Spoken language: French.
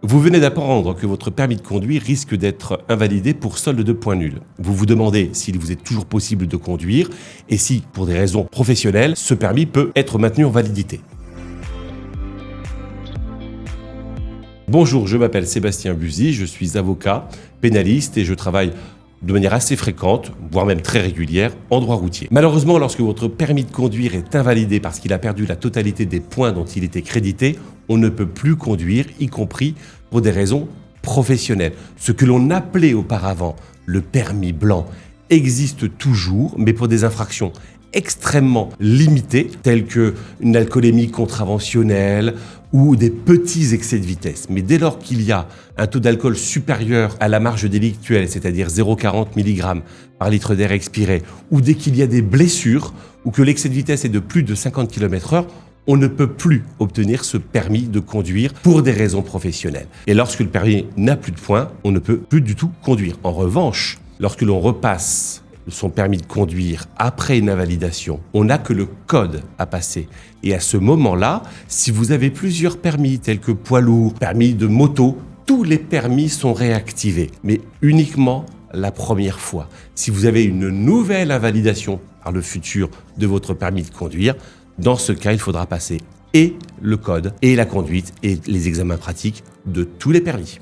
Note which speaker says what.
Speaker 1: Vous venez d'apprendre que votre permis de conduire risque d'être invalidé pour solde de points nuls. Vous vous demandez s'il vous est toujours possible de conduire et si, pour des raisons professionnelles, ce permis peut être maintenu en validité. Bonjour, je m'appelle Sébastien Buzy, je suis avocat, pénaliste et je travaille de manière assez fréquente, voire même très régulière, en droit routier. Malheureusement, lorsque votre permis de conduire est invalidé parce qu'il a perdu la totalité des points dont il était crédité, on ne peut plus conduire, y compris pour des raisons professionnelles. Ce que l'on appelait auparavant le permis blanc existe toujours, mais pour des infractions extrêmement limitées, telles qu'une alcoolémie contraventionnelle ou des petits excès de vitesse. Mais dès lors qu'il y a un taux d'alcool supérieur à la marge délictuelle, c'est-à-dire 0,40 mg par litre d'air expiré, ou dès qu'il y a des blessures, ou que l'excès de vitesse est de plus de 50 km/h, on ne peut plus obtenir ce permis de conduire pour des raisons professionnelles. Et lorsque le permis n'a plus de points, on ne peut plus du tout conduire. En revanche, lorsque l'on repasse son permis de conduire après une invalidation, on n'a que le code à passer. Et à ce moment-là, si vous avez plusieurs permis tels que poids lourd, permis de moto, tous les permis sont réactivés, mais uniquement la première fois. Si vous avez une nouvelle invalidation par le futur de votre permis de conduire, dans ce cas, il faudra passer et le code, et la conduite, et les examens pratiques de tous les permis.